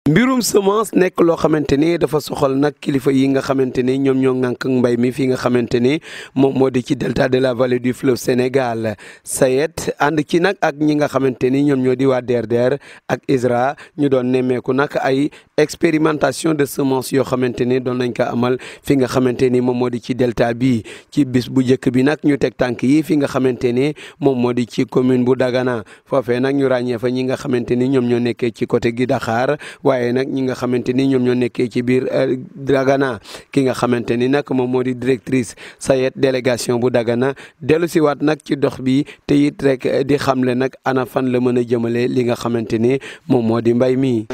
mbirum semence nekk loo xamante ni dafa soxal nag kilifa yi nga xamante ni ñoom ñoo ŋànk mbay mi fii nga xamante ni moom moo di ci delta de la vallée du fleuve Sénégal SAED ànd ci nag ak ñi nga xamante ni ñoom ñoo di waa DRDR ak ISRA ñu doon nemmeeku nag ay expérimentation de semence yoo xamante ni doon nañ ko amal fi nga xamante ni moom moo di ci delta bi ci bis bu njëkk bi nag ñu teg tànk yi fi nga xamante ni moom moo di ci commune bu Dagana foofee nag ñu ràññee fa ñi nga xamante ni ñoom ñoo nekkee ci côté gi Dakar waaye nag ñi nga xamante ni ñoom ñoo nekkee ci biir Dagana ki nga xamante ni nag moom moo di directrice SAED délégation bu Dagana dellu si waat nag ci dox bi te it rek di xamle nag ana fan la mën a jëmale li nga xamante ni moom moo di mbay mi.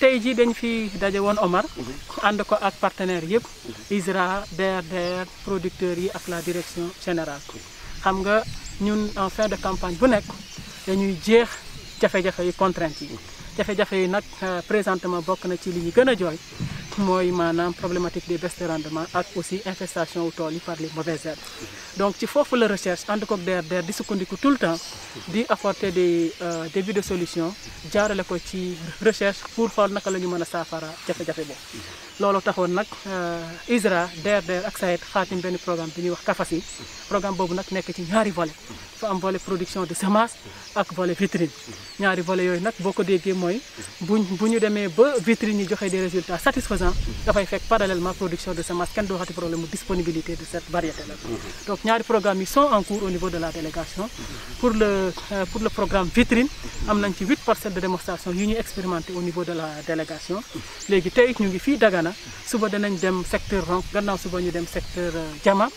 tey jii dañ fi daje woon Omar ànd ko ak partenaires yëpp ISRA DRDR producteurs yi ak la direction générale xam nga ñun en fin de campagne bu nekk dañuy jeex jafe-jafe yi contraintes yi. jafe-jafe yi nag présentement bokk na ci li ñu gën a jooy mooy maanaam problématique des baisses de rendement ak aussi infestation wu tool yi par les mauvaises herbes donc ci foofu la recherche ànd koog DRDR di sukkandiku tout le temps di apporter des débuts de solution jaarale ko ci recherche pour xool naka la ñu mën a saafara jafe-jafe boobu. loolu taxoon nag ISRA DRDR ak SAED xaatim benn programme bi ñuy wax Kafasi programme boobu nag nekk ci ñaari volet fa am volet production de semence ak volet vitrine ñaari volet yooyu nag boo ko déggee mooy bu ñu demee ba vitrine yi joxe des résultats satisfaisants dafay fekk parallèlement production de semence kenn doo xati problème mu disponibilité de cette variété là. donc ñaari programmes yi sont en cours au niveau de la délégation pour le programme vitrine am nañ ci 8 parcelles de démonstration yu ñuy expérimenté au niveau de la délégation léegi tey ñu ngi fii Dagana suba danañ dem secteur Ronk gannaaw suba ñu dem secteur Diama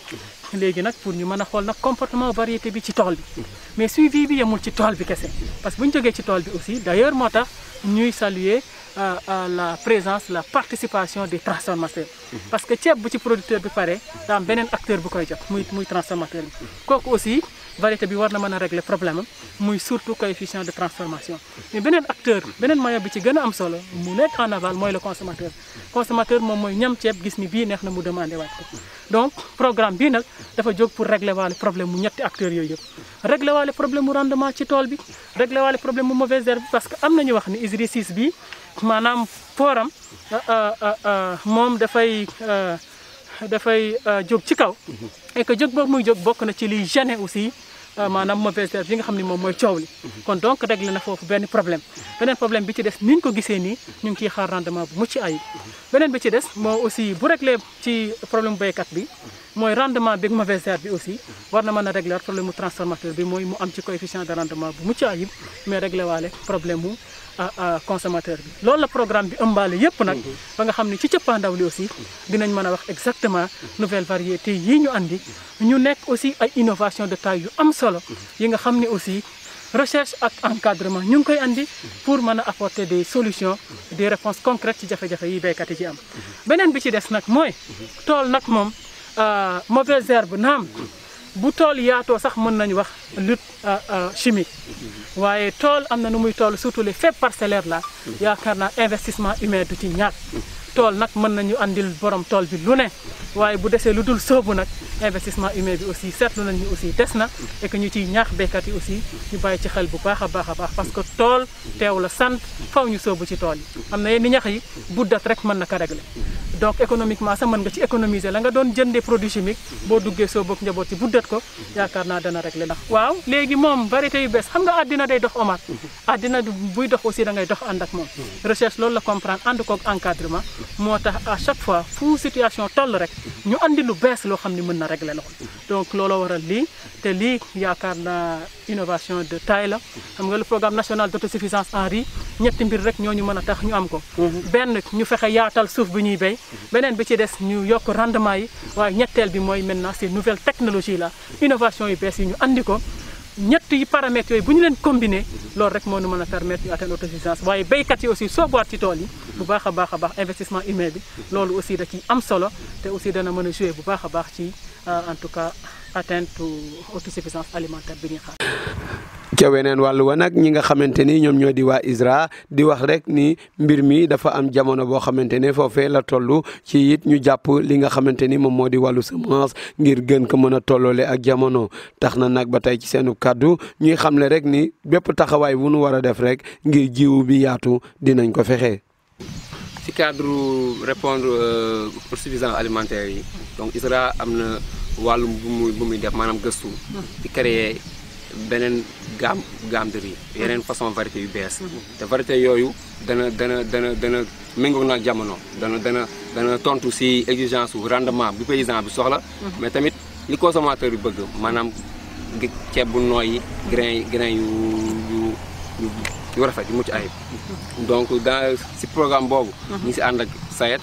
léegi nag pour ñu mën a xool nag comportement variété bi ci tool bi mais suivi bi yemul ci tool bi kese parce que bu ñu jógee ci tool bi aussi d'ailleurs moo tax ñuy saluer la présence la participation des transformateurs parce que ceeb bu ci producteur bi pare daa am beneen acteur bu koy jot muy transformateur bi kooku aussi variété bi war na mën a régler problème am muy surtout coefficient de transformation mais beneen acteur beneen maillon bi ci gën a am solo mu nekk en aval mooy le consommateur moom mooy ñam ceeb gis ni bii neex na mu demandé waat ko donc programme bii nag dafa jóg pour régler waale problème mu ñetti acteurs yooyu yëpp régler waale problème mu rendement ci tool bi régler waale problème mu mauvaise herbe parce que am nañu wax ni ISRA 6 bi maanaam pooram moom dafay jóg ci kaw et que jóg boobu muy jóg bokk na ci liy gêner aussi maanaam mauvaise herbe yi nga xam ni moom mooy coow li kon donc réglé na foofu benn problème beneen problème bi ci des ni ñu ko gisee nii ñu ngi ciy xaar rendement bu mucc ayib beneen bi ci des moo aussi bu réglé ci problème béykat bi mooy rendement bi ak mauvaise herbe bi aussi war na mën a réglé problème mu transformateur bi mooy mu am ci coefficient de rendement bu mucc ayib mais réglé waale problème mu consommateur bi loolu la programme bi ëmbaale yëpp nag ba nga xam ne ci cëppaandaw li aussi dinañ mën a wax exactement nouvelle variété yi ñu andi ñu nekk aussi ay innovation de taille yu am solo yi nga xam ne aussi recherche ak encadrement ñu ngi koy andi pour mën a apporter des solutions des réponses concrètes ci jafe-jafe yi béykat yi ci am beneen bi ci des nag mooy tool nag moom mauvaise herbe naam bu tool yaatoo sax mën nañu wax lutte chimique waaye tool am na nu muy tool surtout les faits parcellaires là yaakaar naa investissement humain du ci ñàkk tool nag mën nañu andil borom tool bi lu ne waaye bu desee lu dul soobu nag investissement humain bi aussi seetlu nañu aussi des na et que ñu ciy ñaax béykat yi aussi ñu bàyyi ci xel bu baax a baax parce que tool teew la sant faw ñu soobu ci tool yi am na yenn ñax yi buddat rek mën na ko régler donc économiquement sax mën nga ci économiser la nga doon jëndee produit chimique boo duggee soo boog njaboot ci buddat ko yaakaar naa dana régler ndax waaw léegi moom variété yu bees xam nga àddina day dox Omar àddina buy dox aussi da ngay dox ànd ak moom recherche loolu la comprendre ànd koog encadrement moo tax à chaque fois fu situation toll rek ñu andi lu bees loo xam ni mën na régler loolu donc looloo waral lii te lii yaakaar naa innovation de taille la xam nga le programme national d'autosuffisance en riz ñetti mbir rek ñooñu mën a tax ñu am ko benn ñu fexe yaatal suuf bi ñuy béy beneen bi ci des ñu yokk rendement yi waaye ñetteel bi mooy maintenant ces nouvelles technologies là innovation yu bees yi ñu andi ko ñett yi paramètres yooyu bu ñu leen combiné loolu rek moo nu mën a permettre ñu atteindre autosuffisance waaye béykat yi aussi soobuwaat ci tool yi bu baax a baax investissement humain bi loolu aussi da ciy am solo te aussi dana mën a jouer bu baax a baax ci en tout cas atteinte autosuffisance alimentaire bi ñuy xaar. ca weneen wàllu wa nag ñi nga xamante ni ñoom ñoo di waa ISRA di wax rek ni mbir mi dafa am jamono boo xamante ne foofee la toll ci it ñu jàpp li nga xamante ni moom moo di wàllu semence ngir gën ko mën a tolloole ak jamono tax na nag ba tey ci seenu kàddu ñuy xamle rek ni bépp taxawaay bu nu war a def rek ngir jiwu bi yaatu dinañ ko fexe. ci cadre répondre aux suffisances alimentaires yi donc ISRA am na wàllum bu muy def maanaam gëstu di créer beneen gamme de riz yeneen façon variété yu bees te variété yooyu dana méngoo nag jamono dana tontu si exigence su rendement bi paysan bi soxla mais tamit li consommateur bi bëgg maanaam ceeb bu nooy yi grain yu rafet yu mucc ayib donc si programme boobu ñu ngi si ànd ak SAED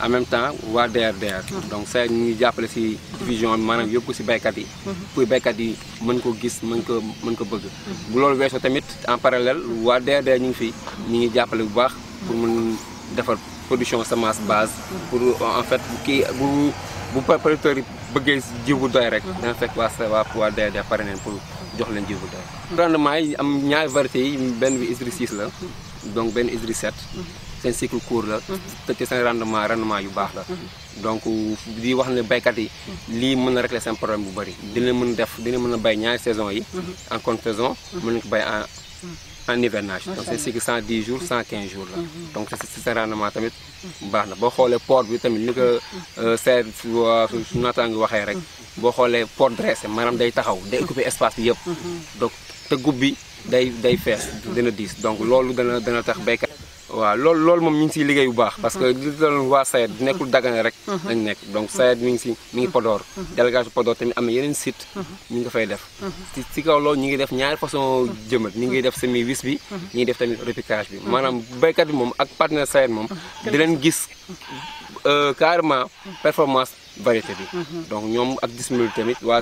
en même temps waa DRDR donc SAED ñu ngi jàppale si division bi maanaam yóbbu ko si baykat yi pour baykat yi mën ko gis mën ko bëgg bu loolu weesoo tamit en parallèle waa DRDR ñu ngi fi ñu ngi jàppale bu baax pour mën defar production semence base pour en fait kii bu producteurs yi bëggee jiw bu doy rek dana fekk waa DRDR pare neen pour jox leen jiw bu doy rendement yi am ñaari variétés yi benn bi ISRI 6 la donc benn ISRI 7 seen cycle court la te seen rendement yu baax la donc di wax ne baykat yi lii mën na régler seen problème bu bëri dina mën a bay ñaari saison yi en contre-saison mën nañu ko bay en hivernage donc seen cycle 110 jours 115 jours la donc si seen rendement tamit baax na boo xoolee port bi tamit ni ko seet su naataango waxee rek boo xoolee port dressé maanaam day taxaw day occuper espace bi yëpp donc te gub bi day fees dina diis donc loolu dana tax béykat waaw loolu moom ñu ngi siy liggéey bu baax parce que li doon waa SAED nekkul Dagana rek lañ nekk donc SAED mi ngi Podor délégation Podor tamit am na yeneen site ñu ngi ko fay def si kaw loolu ñu ngi def ñaari façon jëmat ñu ngi def semi wis bi ñu ngi def tamit repiquage bi maanaam béykat bi moom ak partenaire SAED moom di leen gis carrément performance variété bi donc ñoom ak disponibilité tamit waa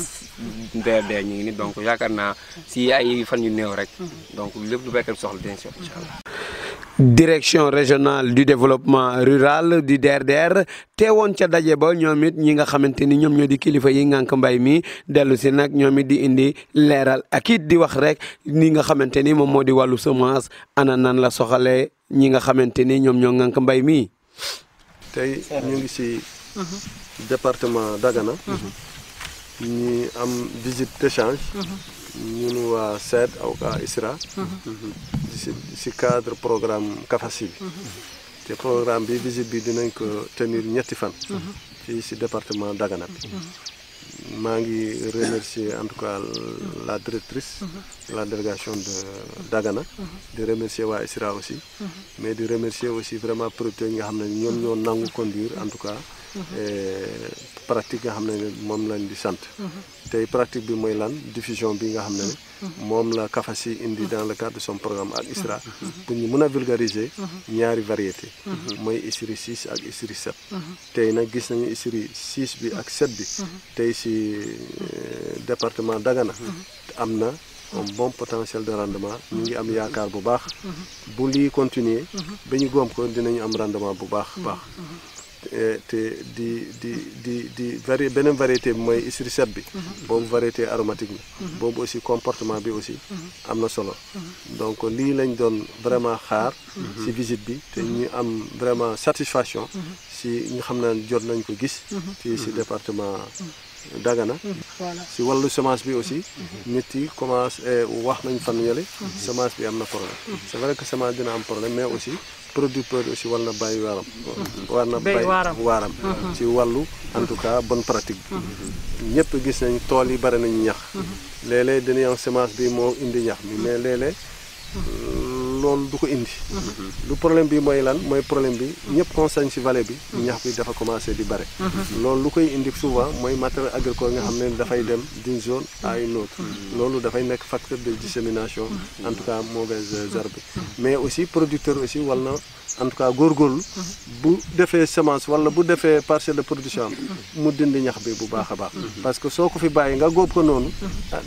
DRDR ñu ngi ni donc yaakaar naa si ay fan yu néew rek donc lépp lu béykat bi soxla dinañ si incha allah. direction régionale du développement rural du DRDR teewoon ca daje ba ñoom it ñi nga xamante ni ñoom ñoo di kilifa yi ngànk mbay mi dellu si nag ñoom it di indi leeral ak it di wax rek ni nga xamante ni moom moo di wàllu semence ana nan la soxalee ñi nga xamante ni ñoom ñoo ngànk mbay mi. tey ñu ngi si département Dagana ñi am visite d'échange ñun waa SAED ak waa ISRA si cadre programme CAFASI bi te programme bi visite bi dinañ ko tenir ñetti fan fii si département Dagana bi maa ngi remercier en tout cas la directrice de la délégation de Dagana di remercier waa ISRA aussi mais di remercier aussi vraiment producteurs yi nga xam ne ñoom ñoo nangu conduire en tout cas pratique nga xam ne moom lañ di sant tey pratique bi mooy lan diffusion bi nga xam ne moom la CAFASI indi dans le cadre de son programme ak ISRA pour ñu mën a vulgariser ñaari variété mooy ISRI 6 ak ISRI 7 tey nag gis nañu ISRI 6 bi ak 7 bi tey si département Dagana am na un bon potentiel de rendement ñu ngi am yaakaar bu baax bu lii continuer ba ñu góom ko dinañu am rendement bu baax te beneen variété bi mooy ISRI 7 bi boobu variété aromatique la boobu aussi comportement bi aussi am na solo donc lii lañ doon vraiment xaar si visite bi te ñu am vraiment satisfaction si ñi xam ne jot nañ ko gis fii si département Dagana si wàllu semence bi aussi nit yi commencé wax nañ fan yële semence bi am na problème c'est vrai que semence dina am problème mais aussi producteur aussi war na bàyyi waaram ci wàllu en tout cas bonne pratique bi ñëpp gis nañ tool yi bari nañu ñax léeg-léeg dañuy am semence bi moo indi ñax mi mais léeg-léeg loolu du ko indi lu problème bi mooy lan mooy problème bi ñëpp constaté ci vallée bi ñax bi dafa commencé di bare loolu lu koy indi souvent mooy matériel agricole nga xam ne dafay dem d'une zone à une autre loolu dafay nekk facteur de dissémination en tout cas mauvaise herbe mais aussi producteur aussi wal na en tout cas góorgóorlu bu defee semence wala bu defee parcelle de production mu dindi ñax bi bu baax a baax parce que soo ko fi bàyyi nga góob ko noonu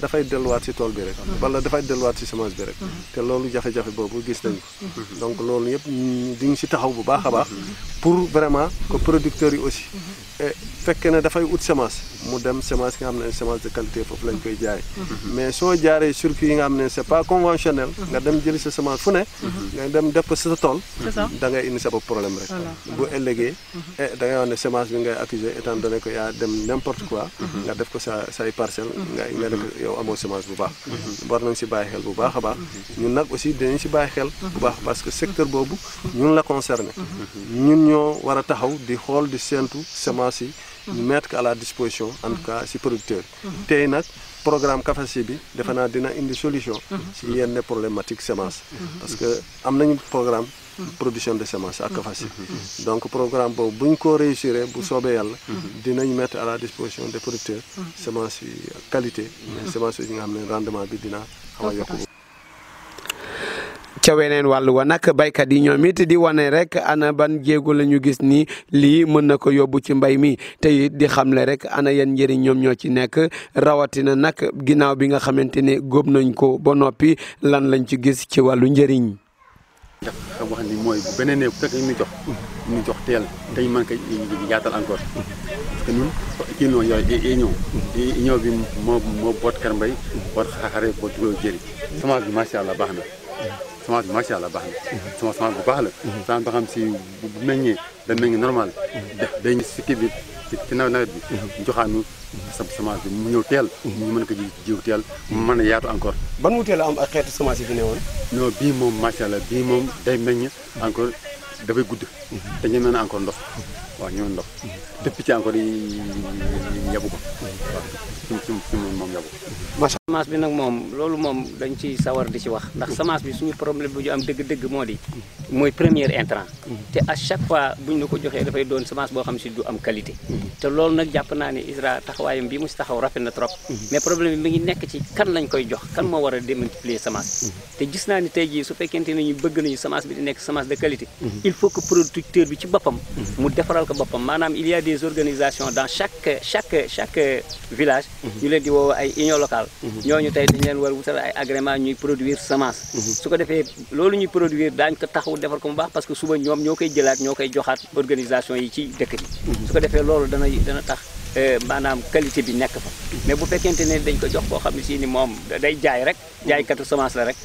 dafay delluwaat ci tool bi rek wala dafay delluwaat ci semence bi rek te loolu jafe-jafe boobu gis nañ ko donc loolu yëpp di ñu ci taxaw bu baax a baax pour vraiment que producteurs yi aussi fekkee ne dafay ut semence mu dem semence nga xam ne semence de qualité foofu lañ koy jaay mais soo jaaree circuit yi nga xam ne c'est pas conventionnel nga dem jëli sa semence fu ne nga dem def ko sa tool da ngay indi sa bopp problème rek bu ëllëgee da ngay wax ne semence bi ngay accuser étant donné que yaa dem n'importe quoi nga def ko say parcelle nga def yow amoo semence bu baax war nañ si bàyyi xel bu baax a baax ñun nag aussi dinañ si bàyyi xel bu baax parce que secteur boobu ñun la concerné ñun ñoo war a taxaw di xool di séentu semence yi ñu mettre ko à la disposition en tout cas si producteur tey nag programme CAFACI bi defe naa dina indi solution si yenn problématique semence parce que am nañu programme production de semence ak CAFACI donc programme boobu bu ñu ko réussir bu soobee yàlla dinañ mettre à la disposition des producteurs semence yi qualité mais semence yi nga xam ne rendement bi dina xaw a yokku. ca weneen wàllu wa nag baykat yi ñoom it di wane rek ana ban jéego la ñu gis ni lii mën na ko yóbbu ci mbay mi te it di xamle rek ana yan njëriñ ñoom ñoo ci nekk rawatina nag ginnaaw bi nga xamante ne góob nañ ko ba noppi lan lañ ci gis ci wàllu njëriñ. ndax xam wax ni mooy bu beneen ne bu fekkee ñu jox teel te ñu mën ko yaatal encore parce que ñun kii noonu ñëw bi moo boot Kër Mbaye boot xare boot Tulo Jëri semence bi macha allah baax na. semence bi macha allah baax na semence bu baax la semence ba xam si bu meññee da meññ normal day si kii bi ci nawet bi joxaanu semence bi mu ñëw teel ñu mën ko jiw teel mu mën a yaatu encore. ban wutee la am ak xeetu semence yi fi ne woon. non bii moom macha allah bii moom day meññ encore dafay gudd te ñu mën a encore ndox waaw ñëw ndox te picc encore yi yabu ko waaw ci moom yabu ko. semence bi nag moom loolu moom dañ ci sawar di ci wax ndax semence bi suñu problème bu ñu am dëgg-dëgg moo di mooy premier intrant te à chaque fois buñ la ko joxee dafay doon semence boo xam si du am qualité te loolu nag jàpp naa ne ISRA taxawaayam bi mu si taxaw rafet na trop mais problème bi mi ngi nekk ci kan lañ koy jox kan moo war a démultiplier semence te gis naa ni tey jii su fekkente ne ñu bëgg nañu semence bi di nekk semence de qualité il faut que producteur bi ci boppam mu defaral ko boppam maanaam il y a des organisations dans chaque village ñu leen di woo ay union locale ñooñu tey dañ leen war a wutal ay agrément ñuy produire semence su ko defee loolu ñuy produire daañu ko taxaw defar ko mu baax parce que suba ñoom ñoo koy jëlaat ñoo koy joxaat organisation yi ci dëkk bi su ko defee loolu dana tax maanaam qualité bi nekk fa mais bu fekkente ne dañ ko jox koo xam ne si ni moom day jaay rek jaaykatu semence la rek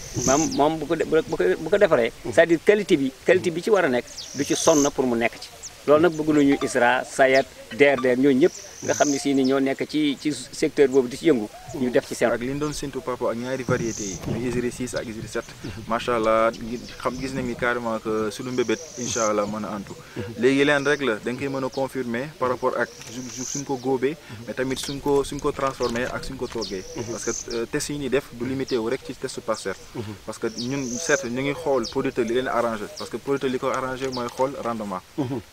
moom bu ko defaree c'est-à-dire qualité bi ci war a nekk du ci sonn pour mu nekk ci loolu nag bëgg nañu ISRA SAED DRDR ñooñu ñëpp nga xam ne si ni ñoo nekk ci secteur boobu di ci yëngu ñu def ci seen ak li ñu doon séntu par rapport ak ñaari variétés yi muy ISRA 6 ak ISRA 7 macha allah gis nañ ni carrément que suñu mbébét incha allah mën a antu léegi leen rek la da nga koy mën a confirmer par rapport ak suñ ko góobee mais tamit suñ ko transformé ak suñ ko toggee parce que test yi ñuy def du limité wu rek ci test parcelle parce que ñun certes ñu ngi xool producteur li leen arrangé parce que producteur li ko arrangé mooy xool rendement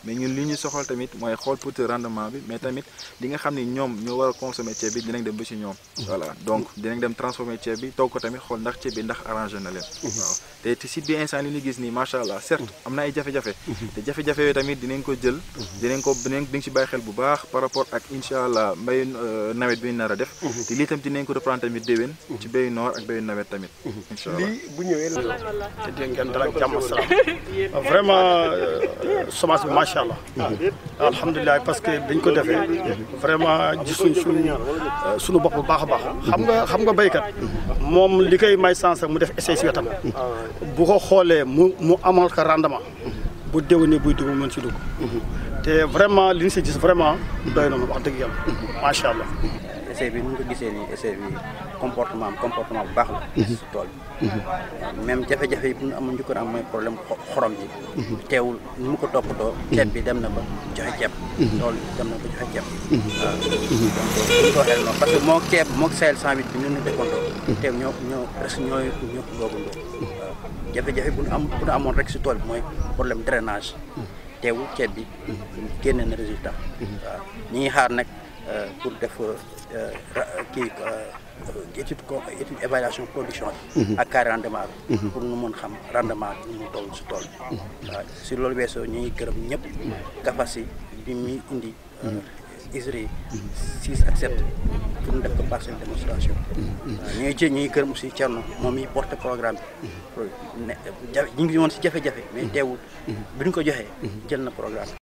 mais ñun li ñu soxal tamit mooy xool producteur rendement bi mais tamit li nga xam ne ñoom ñoo war a consommer ceeb bi dinañ dem ba ci ñoom voilà donc dinañ dem transformer ceeb bi togg ko tamit xool ndax ceeb bi ndax arrangé na leen waaw te site bi instant li ñu gis nii macha allah certes am na ay jafe-jafe te jafe-jafe yooyu tamit dinañ ko jël dinañ ci bàyyi xel bu baax par rapport ak incha allah mbayu nawet bi ñu nar a def te lii tamit dinañ ko reprendre tamit déwén ci béyu noor ak béyu nawet tamit incha allah lii bu ñëwee te dégg ngeen dara ak jàmm salaam vraiment semence bi macha allah alhamdulilah parce que dañ ko defee vraiment gisuñ suñu bopp bu baax a baax xam nga béykat moom li koy may sens mu def essai si wetam bu ko xoolee mu amal ko rendement bu déwénee buy dugg mën si dugg te vraiment li ñu si gis vraiment doy na ma wax dëgg yàlla macha allah. essai bi nu nga ko gisee nii essai bi comportement bu baax la si tool bi même jafe-jafe yi bu ñu amoon njëkkoon am mooy problème xorom ji teewul nu mu ko toppatoo ceeb bi dem na ba joxe ceeb tool dem na ba joxe ceeb waaw donc buñu ko waxee noonu parce que moo ceeb moo Sahel 108 bi ñu dëkkandoo teew ñoo presque ñoo googandoo waaw jafe-jafe bu ñu amoon rek si tool bi mooy problème drainage teewul ceeb bi génne na résultat waaw ñi ngi xaar nag pour def étude évaluation production bi ak carré rendement bi pour nu mën xam rendement bi nu mu toll si tool bi waaw si loolu weesoo ñu ngi gërëm ñëpp CAFACI bi muy indi ISRA 6 ak 7 pour ñu def ko parcelle démonstration waaw ñu ngi gërëm aussi Thierno moom miy porté programme bi ñu ngi woon si jafe-jafe mais teewul bi ñu ko joxee jël na programme